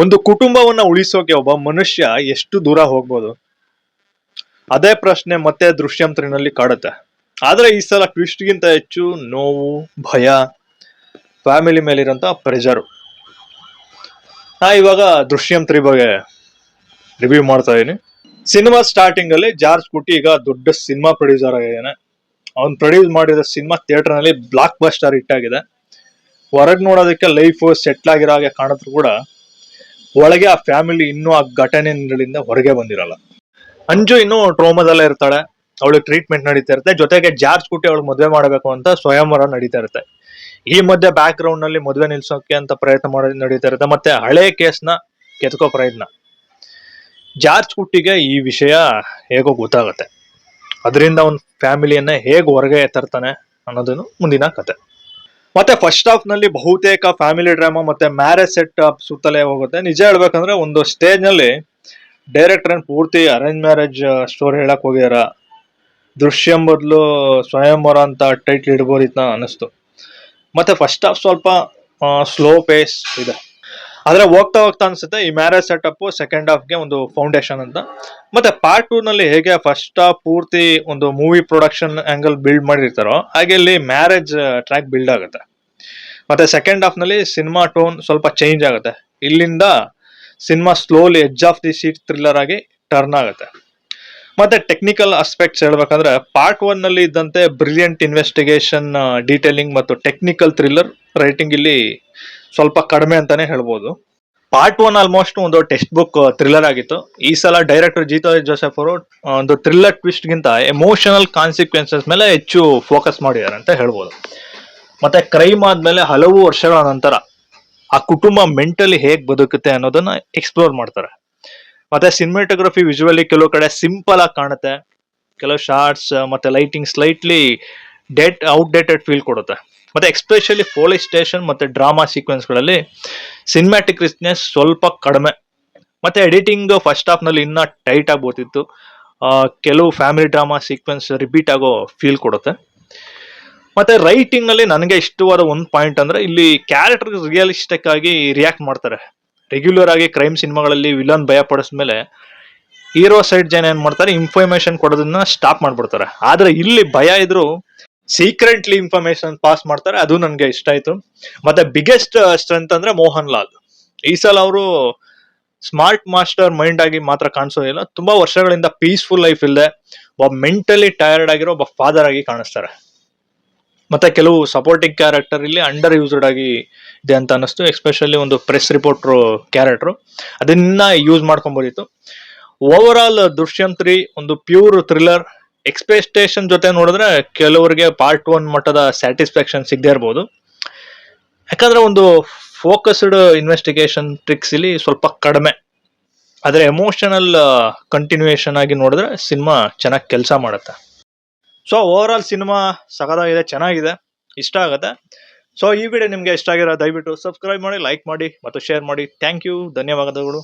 ಒಂದು ಕುಟುಂಬವನ್ನ ಉಳಿಸೋಕೆ ಒಬ್ಬ ಮನುಷ್ಯ ಎಷ್ಟು ದೂರ ಹೋಗ್ಬೋದು, ಅದೇ ಪ್ರಶ್ನೆ ಮತ್ತೆ ದೃಶ್ಯಂ 3 ನಲ್ಲಿ ಕಾಡುತ್ತೆ. ಆದ್ರೆ ಈ ಸಲ ಟ್ವಿಸ್ಟ್ ಗಿಂತ ಹೆಚ್ಚು ನೋವು, ಭಯ, ಫ್ಯಾಮಿಲಿ ಮೇಲಿರಂತ ಪ್ರೆಷರ್. ನಾ ಇವಾಗ ದೃಶ್ಯಂ 3 ಬಗ್ಗೆ ರಿವ್ಯೂ ಮಾಡ್ತಾ ಇದೀನಿ. ಸಿನಿಮಾ ಸ್ಟಾರ್ಟಿಂಗ್ ಅಲ್ಲಿ ಜಾರ್ಜ್ ಕುಟಿ ಈಗ ದೊಡ್ಡ ಸಿನಿಮಾ ಪ್ರೊಡ್ಯೂಸರ್ ಆಗಿದ್ದಾನೆ. ಅವ್ನು ಪ್ರೊಡ್ಯೂಸ್ ಮಾಡಿದ ಸಿನಿಮಾ ಥಿಯೇಟರ್ ನಲ್ಲಿ ಬ್ಲಾಕ್ ಬಸ್ಟರ್ ಹಿಟ್ ಆಗಿದೆ. ಹೊರಗ್ ನೋಡೋದಕ್ಕೆ ಲೈಫ್ ಸೆಟ್ಲ್ ಆಗಿರೋ ಹಾಗೆ ಕಾಣಿದ್ರು ಕೂಡ ಒಳಗೆ ಆ ಫ್ಯಾಮಿಲಿ ಇನ್ನೂ ಆ ಘಟನೆಗಳಿಂದ ಹೊರಗೆ ಬಂದಿರಲ್ಲ. ಅಂಜು ಇನ್ನೂ ಟ್ರೋಮಾದಲ್ಲೇ ಇರ್ತಾಳೆ. ಅವಳಿಗೆ ಟ್ರೀಟ್ಮೆಂಟ್ ನಡೀತಾ ಇರುತ್ತೆ. ಜೊತೆಗೆ ಜಾರ್ಜ್ ಕುಟಿ ಅವಳಿಗೆ ಮದುವೆ ಮಾಡಬೇಕು ಅಂತ ಸ್ವಯಂವರ ನಡೀತಾ ಇರುತ್ತೆ. ಈ ಮಧ್ಯೆ ಬ್ಯಾಕ್ ಗ್ರೌಂಡ್ ನಲ್ಲಿ ಮದುವೆ ನಿಲ್ಸೋಕೆ ಅಂತ ಪ್ರಯತ್ನ ಮಾಡೋದು ನಡೀತಾ ಇರುತ್ತೆ. ಮತ್ತೆ ಹಳೆ ಕೇಸ್ನ ಕೆತ್ಕೋ ಪ್ರಯತ್ನ. ಜಾರ್ಜ್ ಕುಟ್ಟಿಗೆ ಈ ವಿಷಯ ಹೇಗೋ ಗೊತ್ತಾಗುತ್ತೆ. ಅದರಿಂದ ಅವ್ನ ಫ್ಯಾಮಿಲಿಯನ್ನ ಹೇಗ್ ಹೊರಗೆ ತರ್ತಾನೆ ಅನ್ನೋದನ್ನು ಮುಂದಿನ ಕತೆ. ಮತ್ತೆ ಫಸ್ಟ್ ಹಾಫ್ ನಲ್ಲಿ ಬಹುತೇಕ ಫ್ಯಾಮಿಲಿ ಡ್ರಾಮಾ ಮತ್ತೆ ಮ್ಯಾರೇಜ್ ಸೆಟ್ ಅಪ್ ಸುತ್ತಲೇ ಹೋಗುತ್ತೆ. ನಿಜ ಹೇಳ್ಬೇಕಂದ್ರೆ ಒಂದು ಸ್ಟೇಜ್ ನಲ್ಲಿ ಡೈರೆಕ್ಟರ್ ಏನ್ ಪೂರ್ತಿ ಅರೇಂಜ್ ಮ್ಯಾರೇಜ್ ಸ್ಟೋರಿ ಹೇಳಕ್ ಹೋಗ್ಯಾರ. ದೃಶ್ಯಂ ಬದಲು ಸ್ವಯಂವರ ಅಂತ ಟೈಟ್ಲ್ ಇಡ್ಬೋದಿತ್ತ ಅನಿಸ್ತು. ಮತ್ತೆ ಫಸ್ಟ್ ಹಾಫ್ ಸ್ವಲ್ಪ ಸ್ಲೋ ಪೇಸ್ ಇದೆ. ಆದ್ರೆ ಹೋಗ್ತಾ ಹೋಗ್ತಾ ಅನ್ಸುತ್ತೆ ಈ ಮ್ಯಾರೇಜ್ ಸೆಟಪ್ ಸೆಕೆಂಡ್ ಹಾಫ್ಗೆ ಒಂದು ಫೌಂಡೇಶನ್ ಅಂತ. ಮತ್ತೆ ಪಾರ್ಟ್ 2 ನಲ್ಲಿ ಹೇಗೆ ಫಸ್ಟ್ ಹಾಫ್ ಪೂರ್ತಿ ಒಂದು ಮೂವಿ ಪ್ರೊಡಕ್ಷನ್ ಆಂಗಲ್ ಬಿಲ್ಡ್ ಮಾಡಿರ್ತಾರೋ ಹಾಗೆ ಇಲ್ಲಿ ಮ್ಯಾರೇಜ್ ಟ್ರ್ಯಾಕ್ ಬಿಲ್ಡ್ ಆಗುತ್ತೆ. ಮತ್ತೆ ಸೆಕೆಂಡ್ ಹಾಫ್ ನಲ್ಲಿ ಸಿನಿಮಾ ಟೋನ್ ಸ್ವಲ್ಪ ಚೇಂಜ್ ಆಗುತ್ತೆ. ಇಲ್ಲಿಂದ cinema slowly edge of the seat thriller ಆಗಿ ಟರ್ನ್ ಆಗುತ್ತೆ. ಮತ್ತೆ ಟೆಕ್ನಿಕಲ್ ಆಸ್ಪೆಕ್ಟ್ಸ್ ಹೇಳ್ಬೇಕಂದ್ರೆ ಪಾರ್ಟ್ 1 ನಲ್ಲಿ ಇದ್ದಂತೆ ಬ್ರಿಲಿಯಂಟ್ ಇನ್ವೆಸ್ಟಿಗೇಷನ್, ಡೀಟೇಲಿಂಗ್ ಮತ್ತು ಟೆಕ್ನಿಕಲ್ ಥ್ರಿಲ್ಲರ್ ರೈಟಿಂಗ್ ಇಲ್ಲಿ ಸ್ವಲ್ಪ ಕಡಿಮೆ ಅಂತಾನೆ ಹೇಳ್ಬೋದು. ಪಾರ್ಟ್ 1 ಆಲ್ಮೋಸ್ಟ್ ಒಂದು ಟೆಕ್ಸ್ಟ್ ಬುಕ್ ಥ್ರಿಲ್ಲರ್ ಆಗಿತ್ತು. ಈ ಸಲ ಡೈರೆಕ್ಟರ್ ಜೀತೋ ಜೋಸೆಫ್ ಅವರು ಒಂದು ಥ್ರಿಲ್ಲರ್ ಟ್ವಿಸ್ಟ್ ಗಿಂತ ಎಮೋಷನಲ್ ಕಾನ್ಸಿಕ್ವೆನ್ಸಸ್ ಮೇಲೆ ಹೆಚ್ಚು ಫೋಕಸ್ ಮಾಡಿದ್ದಾರೆ ಅಂತ ಹೇಳ್ಬೋದು. ಮತ್ತೆ ಕ್ರೈಮ್ ಆದ್ಮೇಲೆ ಹಲವು ವರ್ಷಗಳ ನಂತರ ಆ ಕುಟುಂಬ ಮೆಂಟಲಿ ಹೇಗ್ ಬದುಕುತ್ತೆ ಅನ್ನೋದನ್ನ ಎಕ್ಸ್ಪ್ಲೋರ್ ಮಾಡ್ತಾರೆ. ಮತ್ತೆ ಸಿನಿಮಾಟೋಗ್ರಫಿ ವಿಜುವಲಿ ಕೆಲವು ಕಡೆ ಸಿಂಪಲ್ ಆಗಿ ಕಾಣುತ್ತೆ. ಕೆಲವು ಶಾರ್ಟ್ಸ್ ಮತ್ತೆ ಲೈಟಿಂಗ್ ಸ್ಲೈಟ್ಲಿ ಔಟ್ಡೇಟೆಡ್ ಫೀಲ್ ಕೊಡುತ್ತೆ. ಮತ್ತೆ ಎಕ್ಸ್ಪೆಷಲಿ ಪೊಲೀಸ್ ಸ್ಟೇಷನ್ ಮತ್ತೆ ಡ್ರಾಮಾ ಸೀಕ್ವೆನ್ಸ್ ಗಳಲ್ಲಿ ಸಿನಿಮ್ಯಾಟಿಕ್ ರಿಚ್ನೆಸ್ ಸ್ವಲ್ಪ ಕಡಿಮೆ. ಮತ್ತೆ ಎಡಿಟಿಂಗ್ ಫಸ್ಟ್ ಹಾಫ್ ನಲ್ಲಿ ಇನ್ನ ಟೈಟ್ ಆಗಿ ಬೋತಿತ್ತು. ಕೆಲವು ಫ್ಯಾಮಿಲಿ ಡ್ರಾಮಾ ಸೀಕ್ವೆನ್ಸ್ ರಿಪೀಟ್ ಆಗೋ ಫೀಲ್ ಕೊಡುತ್ತೆ. ಮತ್ತೆ ರೈಟಿಂಗ್ ನಲ್ಲಿ ನನಗೆ ಇಷ್ಟವಾದ ಒಂದು ಪಾಯಿಂಟ್ ಅಂದ್ರೆ ಇಲ್ಲಿ ಕ್ಯಾರೆಕ್ಟರ್ ರಿಯಲಿಸ್ಟಿಕ್ ಆಗಿ ರಿಯಾಕ್ಟ್ ಮಾಡ್ತಾರೆ. ರೆಗ್ಯುಲರ್ ಆಗಿ ಕ್ರೈಮ್ ಸಿನಿಮಾಗಳಲ್ಲಿ ವಿಲನ್ ಭಯ ಪಡಿಸ್ಮೇಲೆ ಹೀರೋ ಸೈಡ್ ಜನ ಏನ್ ಮಾಡ್ತಾರೆ, ಇನ್ಫಾರ್ಮೇಶನ್ ಕೊಡೋದನ್ನ ಸ್ಟಾಪ್ ಮಾಡ್ಬಿಡ್ತಾರೆ. ಆದ್ರೆ ಇಲ್ಲಿ ಭಯ ಇದ್ರು ಸೀಕ್ರೆಟ್ಲಿ ಇನ್ಫಾರ್ಮೇಶನ್ ಪಾಸ್ ಮಾಡ್ತಾರೆ. ಅದು ನನ್ಗೆ ಇಷ್ಟ ಆಯ್ತು. ಮತ್ತೆ ಬಿಗ್ಗೆಸ್ಟ್ ಸ್ಟ್ರೆಂತ್ ಅಂದ್ರೆ ಮೋಹನ್ ಲಾಲ್. ಈ ಸಲ ಅವರು ಸ್ಮಾರ್ಟ್ ಮಾಸ್ಟರ್ ಮೈಂಡ್ ಆಗಿ ಮಾತ್ರ ಕಾಣಿಸೋದಿಲ್ಲ, ತುಂಬಾ ವರ್ಷಗಳಿಂದ ಪೀಸ್ಫುಲ್ ಲೈಫ್ ಇಲ್ಲದೆ ಒಬ್ಬ ಮೆಂಟಲಿ ಟಯರ್ಡ್ ಆಗಿರೋ ಒಬ್ಬ ಫಾದರ್ ಆಗಿ ಕಾಣಿಸ್ತಾರೆ. ಮತ್ತೆ ಕೆಲವು ಸಪೋರ್ಟಿಂಗ್ ಕ್ಯಾರೆಕ್ಟರ್ ಇಲ್ಲಿ ಅಂಡರ್ ಯೂಸ್ಡ್ ಆಗಿ ಇದೆ ಅಂತ ಅನಿಸ್ತು. ಎಸ್ಪೆಷಲಿ ಒಂದು ಪ್ರೆಸ್ ರಿಪೋರ್ಟರ್ ಕ್ಯಾರೆಕ್ಟರ್ ಅದನ್ನ ಯೂಸ್ ಮಾಡ್ಕೊಂಬೋದಿತ್ತು. ಓವರ್ ಆಲ್ ದೃಶ್ಯಂ 3 ಒಂದು ಪ್ಯೂರ್ ಥ್ರಿಲ್ಲರ್. ಎಕ್ಸ್ಪೆಕ್ಟೇಷನ್ ಜೊತೆ ನೋಡಿದ್ರೆ ಕೆಲವರಿಗೆ ಪಾರ್ಟ್ 1 ಮಟ್ಟದ ಸ್ಯಾಟಿಸ್ಫ್ಯಾಕ್ಷನ್ ಸಿಗದೆ ಇರಬಹುದು. ಯಾಕಂದ್ರೆ ಒಂದು ಫೋಕಸ್ಡ್ ಇನ್ವೆಸ್ಟಿಗೇಷನ್ ಟ್ರಿಕ್ಸ್ ಇಲ್ಲಿ ಸ್ವಲ್ಪ ಕಡಿಮೆ. ಆದ್ರೆ ಎಮೋಷನಲ್ ಕಂಟಿನ್ಯೂಯೇಷನ್ ಆಗಿ ನೋಡಿದ್ರೆ ಸಿನಿಮಾ ಚೆನ್ನಾಗಿ ಕೆಲಸ ಮಾಡುತ್ತೆ. ಸೊ ಓವರ್ ಆಲ್ ಸಿನಿಮಾ ಸಖತ್ತಾಗಿದೆ, ಚೆನ್ನಾಗಿದೆ, ಇಷ್ಟ ಆಗುತ್ತೆ. ಸೊ ಈ ವಿಡಿಯೋ ನಿಮ್ಗೆ ಇಷ್ಟ ಆಗಿರೋ ದಯವಿಟ್ಟು ಸಬ್ಸ್ಕ್ರೈಬ್ ಮಾಡಿ, ಲೈಕ್ ಮಾಡಿ ಮತ್ತು ಶೇರ್ ಮಾಡಿ. ಥ್ಯಾಂಕ್ ಯು, ಧನ್ಯವಾದಗಳು.